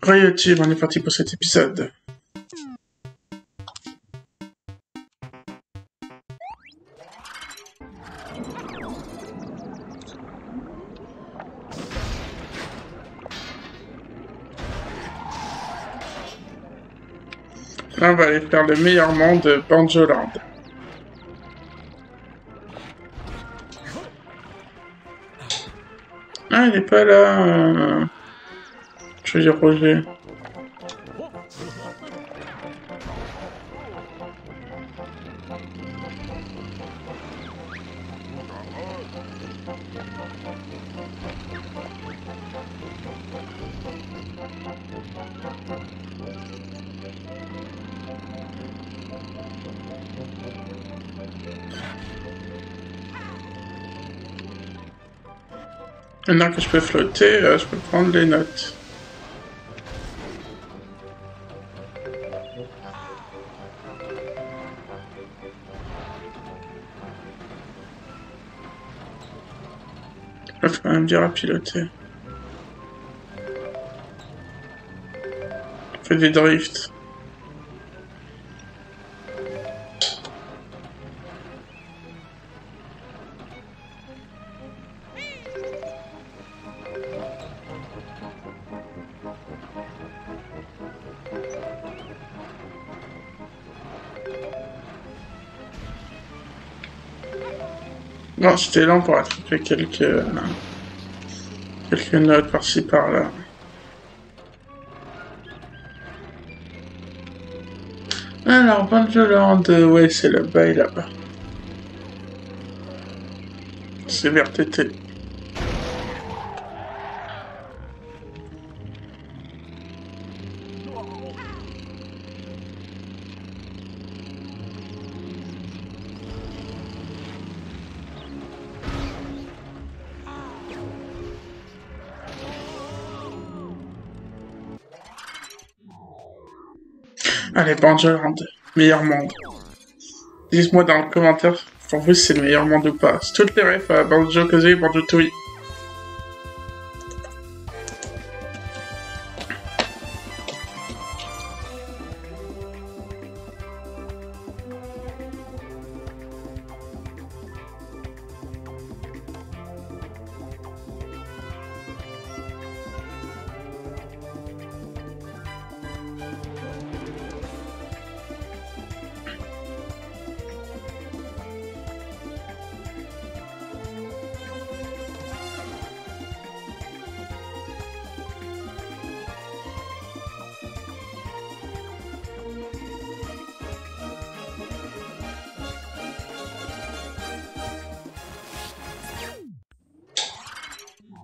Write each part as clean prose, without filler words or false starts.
Right YouTube, on est parti pour cet épisode. Là, on va aller faire le meilleur monde de Banjoland. Ah, il est pas là. Je veux dire Roger. Maintenant que je peux flotter, je peux prendre les notes. Ça fait quand même dur à piloter. On fait des drifts. Non, j'étais lent pour attraper quelques notes par-ci par-là. Alors, Banjoland, ouais, c'est le bail là-bas. C'est VRTT. Allez, Banjoland, meilleur monde. Dites-moi dans le commentaire pour vous si c'est le meilleur monde ou pas. C'est toutes les refs à Banjo-Kazooie et Banjo-Tooie.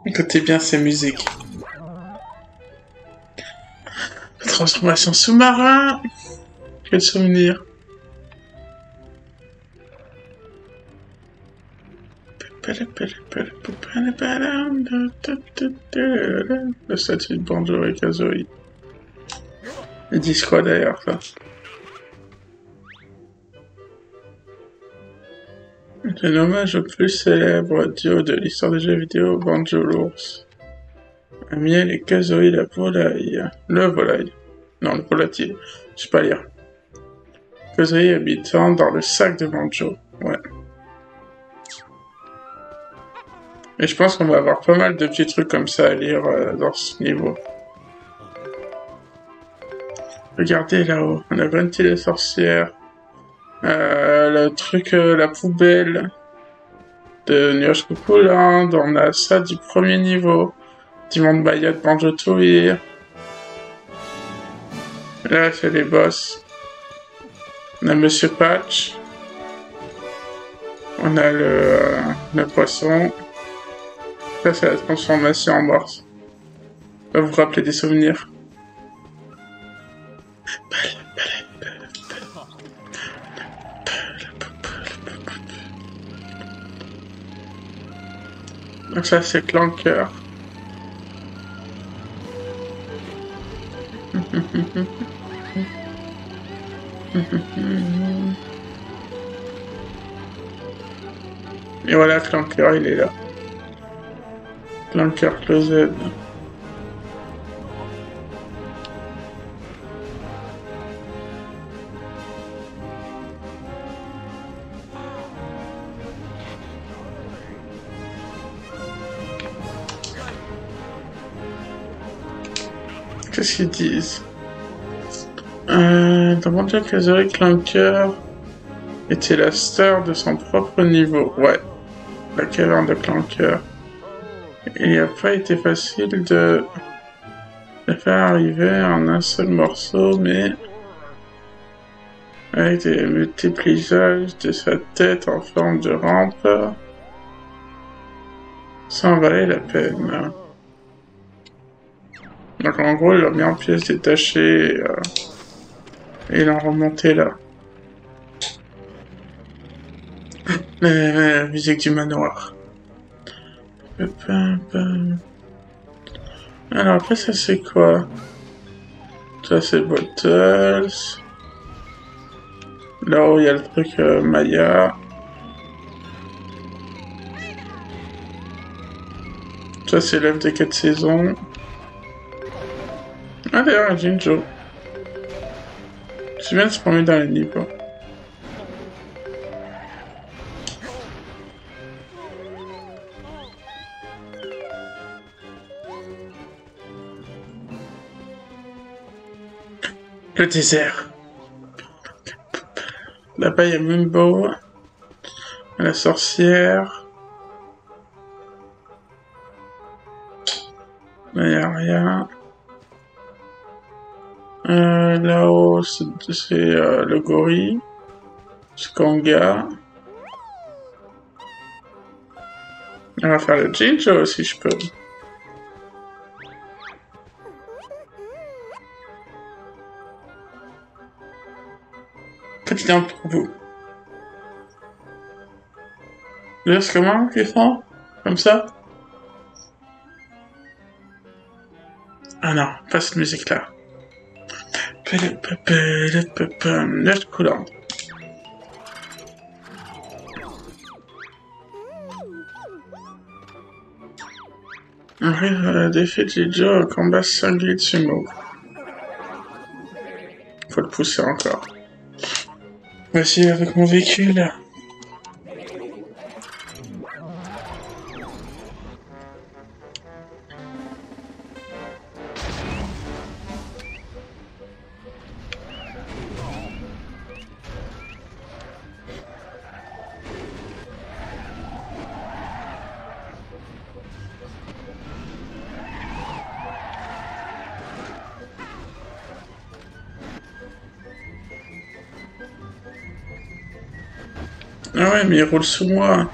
Écoutez bien ces musiques. Transformation sous-marin. Quel souvenir. Le statut de Banjo et Kazooie. Ils disent quoi d'ailleurs ça? C'est un hommage au plus célèbre duo de l'histoire des jeux vidéo, Banjo l'ours. Amiel et Kazooie la volaille. Le volaille. Non, le volatier. Je sais pas lire. Kazooie habitant dans le sac de Banjo. Ouais. Et je pense qu'on va avoir pas mal de petits trucs comme ça à lire dans ce niveau. Regardez là-haut. On a Grunty la sorcière. Le truc, la poubelle de Nuage Coucouland, on a ça du premier niveau, du monde Bayat Banjo-Tooie. Là, c'est les boss. On a Monsieur Patch. On a le poisson. Ça, c'est la transformation en morse. Ça va vous rappeler des souvenirs. Donc ça c'est Clanker. Et voilà, Clanker il est là. Clanker Closed. Qu'est-ce qu'ils disent? Dans Banjo Kazooie, Clanker était la star de son propre niveau. Ouais, la caverne de Clanker. Il n'a pas été facile de le faire arriver en un seul morceau, mais avec des multiples usages de sa tête en forme de rampe, ça en valait la peine. Donc en gros, il l'a mis en pièces détachées et il en remonté là. La musique du manoir. Alors après ça c'est quoi? Ça c'est Bottles. Là-haut il y a le truc Maya. Ça c'est l'œuvre des 4 saisons. Ah d'ailleurs Jinjo. C'est bien de se promener dans les niveaux. Le désert. Là-bas, il y a Mumbo, la sorcière. Là, il n'y a rien. Là-haut, c'est le gorille. Skanga. On va faire le Jinjo si je peux. Petit un pour vous. Laisse comment qu'ils font? Comme ça? Ah non, pas cette musique-là. Lèche coulante. Arrive défi de Jinjo au combat singulier de sumo. Faut le pousser encore. Voici avec mon véhicule. Ah ouais, mais il roule sous moi.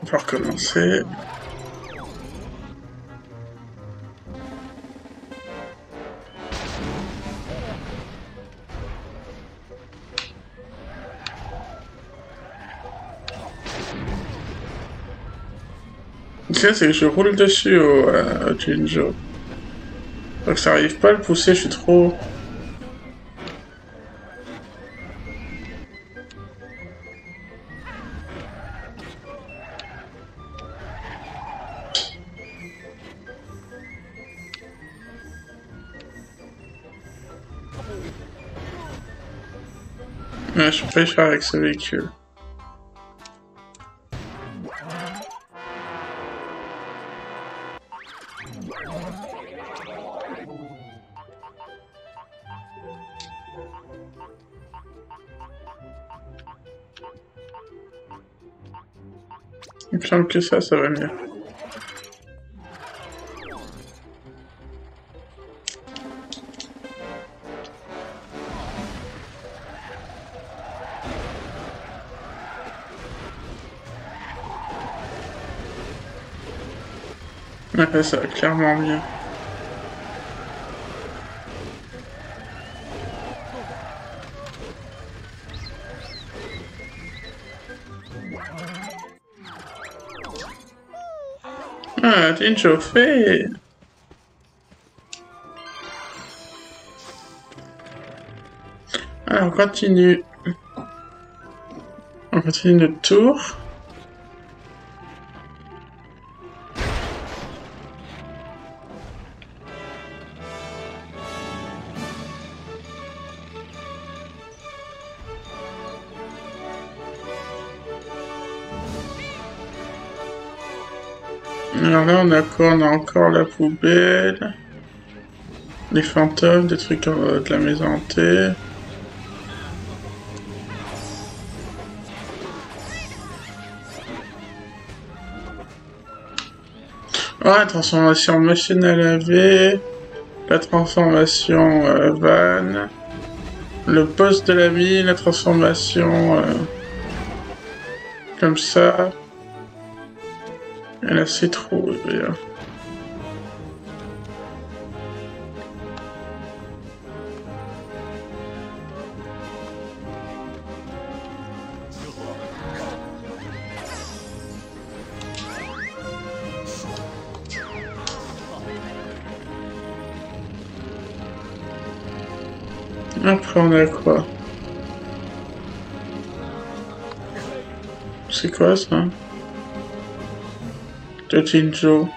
On va recommencer. C'est que je roule dessus au Jinjo. Donc ça arrive pas à le pousser, je suis trop... Ouais, je peux faire avec ce véhicule. Il me semble que ça va mieux. Ouais, ça va clairement mieux. Ah, t'es une chauffée. Alors, on continue. On continue notre tour. Alors là, on a quoi? On a encore la poubelle. Les fantômes, des trucs de la maison hantée. Ouais, la transformation machine à laver. La transformation van. Le boss de la mine, la transformation comme ça. Et là, c'est trop bien. Après, on a quoi? C'est quoi ça? De Jinjo.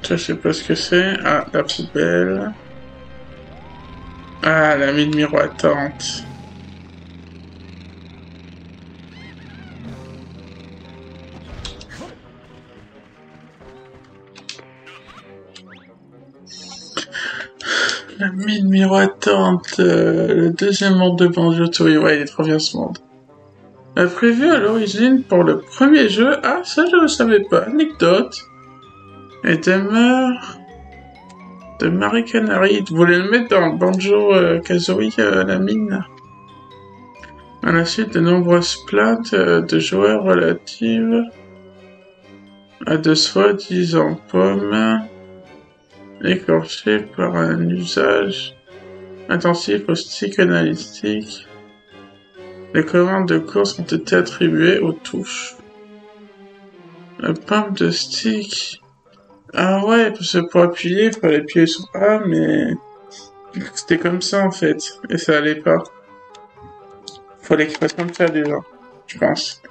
Ça, je sais pas ce que c'est. Ah, la poubelle. Ah, la mine miroitante. La mine miroitante. Le deuxième monde de Banjo-Tooie. Ouais, il est trop bien ce monde. Prévu à l'origine pour le premier jeu. Ah, ça, je ne savais pas. Anecdote. Et demeure de Marie Canary. Vous voulez le mettre dans Banjo-Kazooie, la mine? À la suite de nombreuses plaintes de joueurs relatives à de soi-disant pommes écorchées par un usage intensif au stick analytique, les commandes de course ont été attribuées aux touches. La pomme de stick. Ah ouais, parce que pour appuyer, il fallait appuyer sur A, mais c'était comme ça en fait, et ça allait pas. Fallait qu'il fasse comme ça déjà, je pense.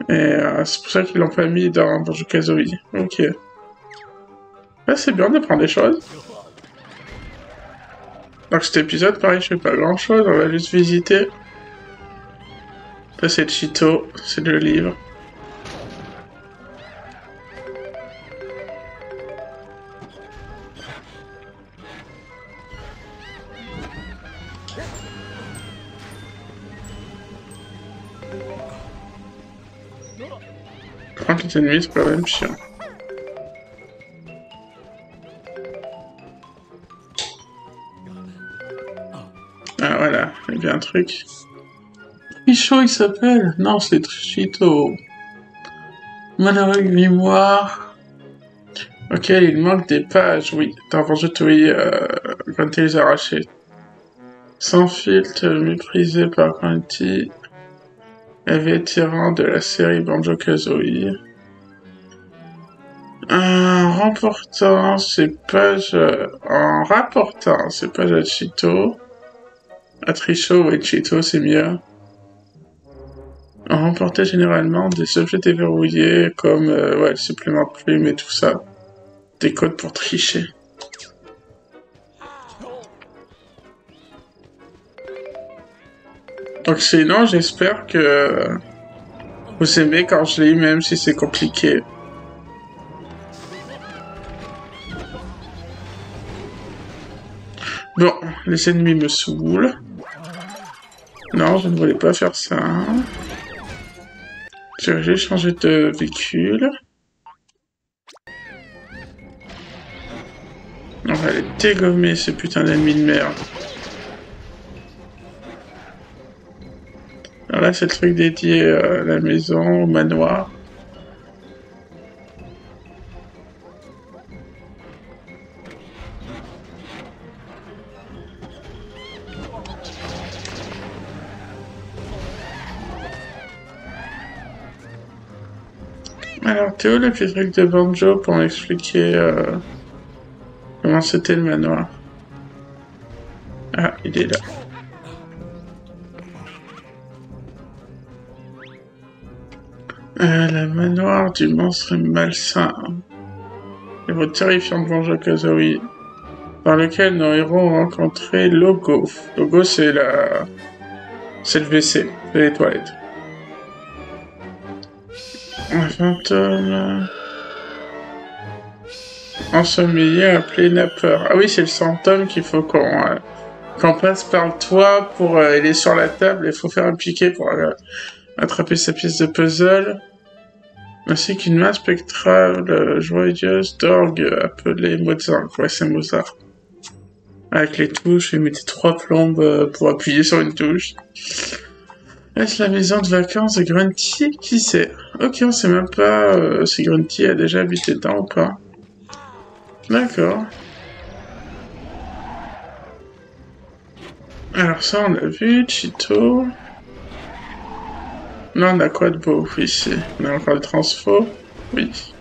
Et c'est pour ça qu'ils l'ont pas mis dans Banjo-Kazooie. Ok. Là, c'est bien d'apprendre des choses. Donc cet épisode, pareil, je fais pas grand chose, on va juste visiter. Ça c'est Cheeto, c'est le livre. Prendre les ennemis, c'est pas même chiant. Ah voilà, il y a un truc. Michaud il s'appelle? Non, c'est Cheeto. Malheureux grimoire. Ok, il manque des pages, oui. Dans Banjo-Tooie, quand ils les arrachés. Sans filtre, méprisé par Quanti, et vétéran de la série Banjo-Kazooie. En rapportant ces pages à Cheeto, à Tricho et Cheeto, c'est mieux. On remportait généralement des objets déverrouillés comme le supplément de plume et tout ça. Des codes pour tricher. Donc sinon, j'espère que vous aimez quand je lis, même si c'est compliqué. Bon, les ennemis me saoulent. Non, je ne voulais pas faire ça. J'ai changé de véhicule. On va les dégommer, ces putains d'ennemis de merde. Alors là, c'est le truc dédié à la maison, au manoir. Alors, Théo, le petit truc de Banjo pour m'expliquer comment c'était le manoir. Ah, il est là. Le manoir du monstre malsain. Et votre terrifiant Banjo Kazooie, dans lequel nos héros ont rencontré Logo. Logo, c'est la... c'est le WC, c'est les toilettes. Un fantôme... ensommeillé appelé nappeur. Ah oui, c'est le fantôme qu'il faut qu'on passe par le toit pour... il est sur la table et il faut faire un piqué pour attraper sa pièce de puzzle. Ainsi qu'une main spectrale joyeuse d'orgue appelée Mozart. Ouais, c'est Mozart. Avec les touches, il mettait 3 plombes pour appuyer sur une touche. Est-ce la maison de vacances de Grunty? Qui sait? Ok, on sait même pas si Grunty a déjà habité dedans ou pas. D'accord. Alors ça, on l'a vu, Cheeto. Là, on a quoi de beau ici? On a encore le transfo? Oui.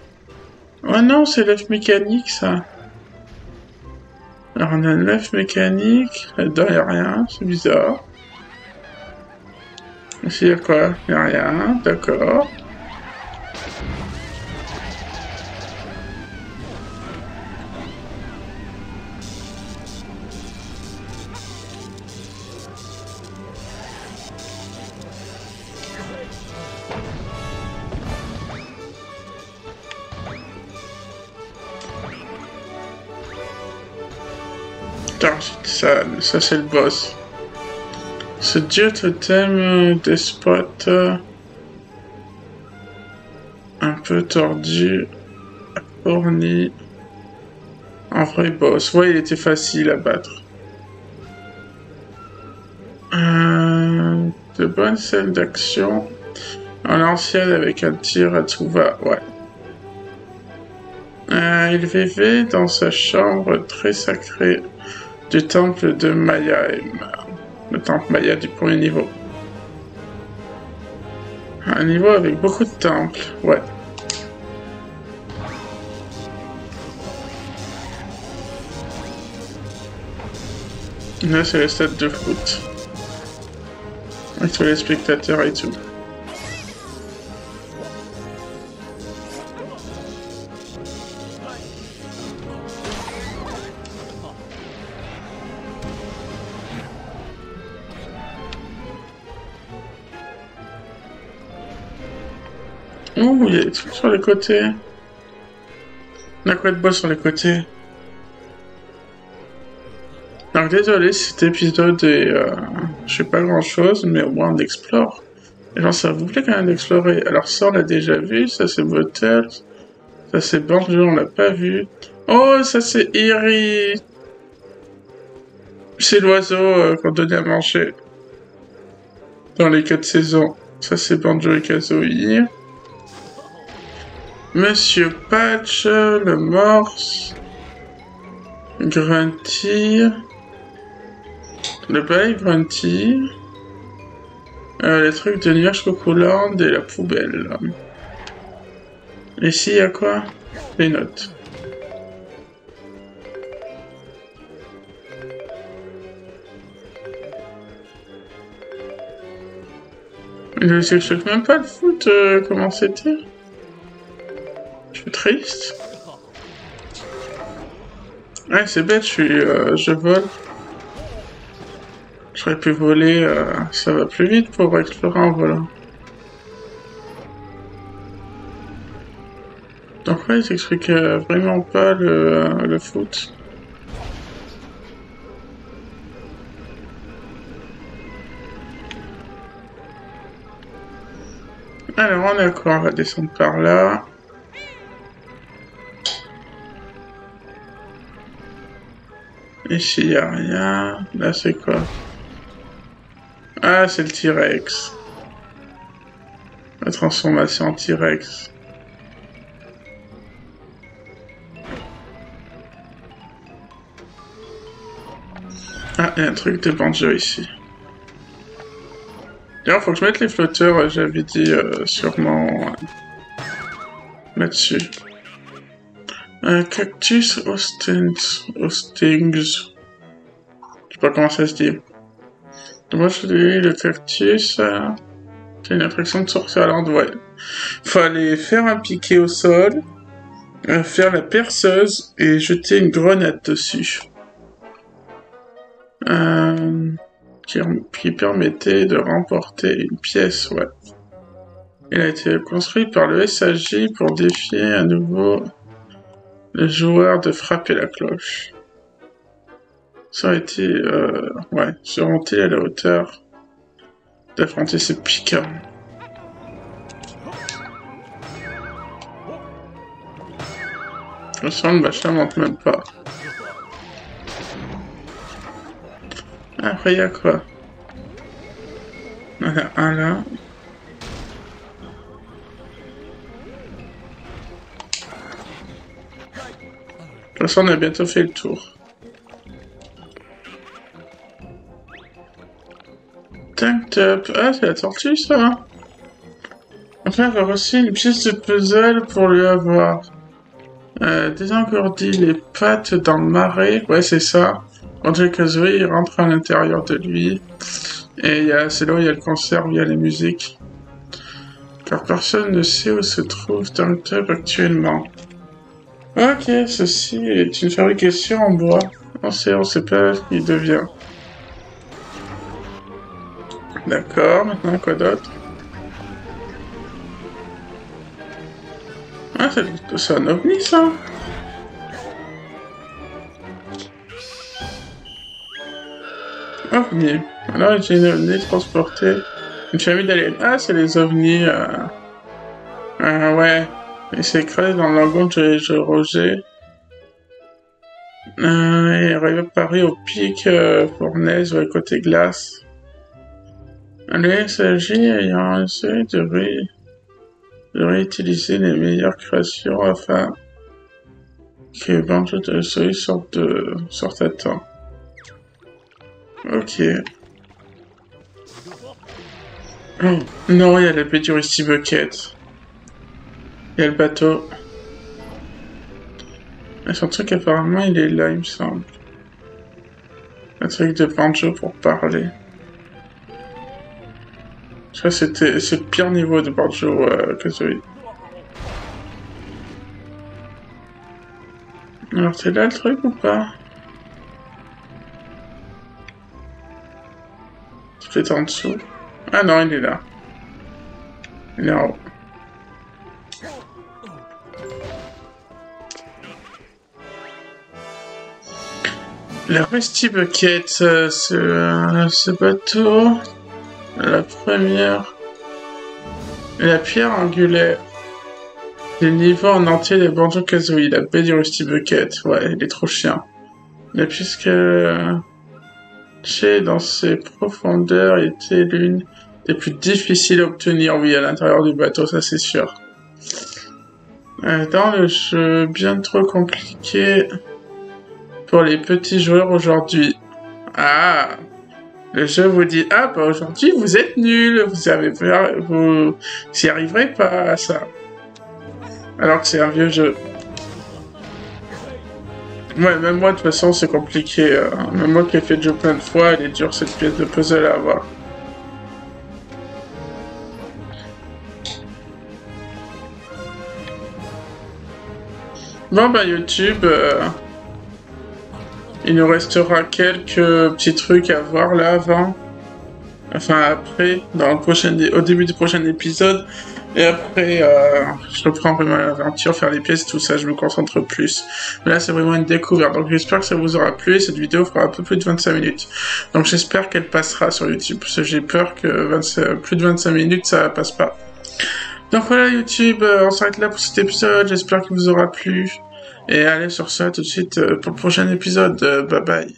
Oh non, c'est l'œuf mécanique, ça. Alors, on a l'œuf mécanique. Là-dedans, il n'y a rien. C'est bizarre. Ici, il y a quoi? Il n'y a rien. D'accord. Ça c'est le boss. Ce dieu totem despote un peu tordu, orni, un vrai boss. Ouais, il était facile à battre. De bonnes scènes d'action. En l'ancienne avec un tir à tout va, ouais. Il vivait dans sa chambre très sacrée du temple de Maya, le temple Maya du premier niveau. Un niveau avec beaucoup de temples, ouais. Là, c'est le stade de foot. Avec tous les spectateurs et tout. Ouh, il y a des trucs sur les côtés. On a quoi de beau sur les côtés? Alors désolé si cet épisode est... je sais pas grand chose, mais au moins on explore. Et genre ça vous plaît quand même d'explorer. Alors ça on l'a déjà vu, ça c'est Bottles. Ça c'est Banjo, on l'a pas vu. Oh, ça c'est Iri. C'est l'oiseau qu'on donnait à manger. Dans les 4 saisons. Ça c'est Banjo et Kazooie. Monsieur Patch, le morse, Grunty, le bail Grunty, les trucs de nuages Cocoland et la poubelle. Ici, il y a quoi? Les notes. Je sais même pas le foot, comment c'était. Je suis triste. Ouais, c'est bête, je vole. J'aurais pu voler, ça va plus vite pour explorer en volant. Donc ouais, il s'explique vraiment pas le foot. Alors on est quoi? On va descendre par là. Ici, y a rien. Là, c'est quoi? Ah, c'est le T-Rex. La transformation en T-Rex. Ah, il y a un truc de Banjo ici. D'ailleurs, faut que je mette les flotteurs, j'avais dit sûrement... là-dessus. Un cactus Hostings. Je sais pas comment ça se dit. Moi, je dis le cactus. J'ai l'impression de sortir à l'endroit. Fallait faire un piqué au sol, faire la perceuse et jeter une grenade dessus. Qui permettait de remporter une pièce, ouais. Il a été construit par le SAJ pour défier à nouveau le joueur de frapper la cloche. Ça a été, ouais, seront-ils à la hauteur d'affronter ce piquant? Je sens le machin monte même pas. Après, il y a quoi? Il y en a un là. De toute façon, on a bientôt fait le tour. Tank top. Ah, c'est la tortue, ça. Enfin, avoir aussi une pièce de puzzle pour lui avoir. Désengourdi les pattes dans le marais. Ouais, c'est ça. Banjo-Kazooie, il rentre à l'intérieur de lui. Et c'est là où il y a le concert, où il y a les musiques. Car personne ne sait où se trouve Tank Top actuellement. Ok, ceci est une fabrication en bois. On sait pas ce qu'il devient. D'accord, maintenant quoi d'autre? Ah, c'est un ovni ça? OVNI. Alors, j'ai une ovni transportée. Une famille d'aliens. Ah, c'est les ovnis. Ouais. Il s'est écrasé dans le lagon de Roger. Il est arrivé à Paris au pic fournaise, ouais, côté glace. Allez, il s'agit ayant essayé de réutiliser les meilleures créations afin que Banjo-Kazooie sorte à temps. Ok. Oh, non, il y a la baie du Rusty Bucket. Il y a le bateau. Et son truc, apparemment, il est là, il me semble. Un truc de Banjo pour parler. Ça, c'est le pire niveau de Banjo-Kazooie. Alors, c'est là le truc ou pas? C'est peut-être en dessous. Ah non, il est là. Il est en haut. La Rusty Bucket, ce bateau, la première, la pierre angulaire, les niveaux en entier de Banjo-Kazooie, la baie du Rusty Bucket, ouais, il est trop chiant. Mais puisque dans ses profondeurs était l'une des plus difficiles à obtenir, oui, à l'intérieur du bateau, ça c'est sûr. Dans le jeu, bien trop compliqué pour les petits joueurs aujourd'hui. Ah, le jeu vous dit, ah bah aujourd'hui vous êtes nuls, vous n'y arriverez pas à ça. Alors que c'est un vieux jeu. Ouais, même moi de toute façon c'est compliqué. Même moi qui ai fait le jeu plein de fois, elle est dure cette pièce de puzzle à avoir. Bon bah YouTube, il nous restera quelques petits trucs à voir là avant. Enfin après, au début du prochain épisode. Et après, je reprends vraiment l'aventure, faire les pièces, tout ça, je me concentre plus. Mais là, c'est vraiment une découverte. Donc j'espère que ça vous aura plu. Cette vidéo fera un peu plus de 25 minutes. Donc j'espère qu'elle passera sur YouTube. Parce que j'ai peur que plus de 25 minutes, ça passe pas. Donc voilà YouTube, on s'arrête là pour cet épisode. J'espère qu'il vous aura plu. Et allez sur ça tout de suite pour le prochain épisode. Bye bye.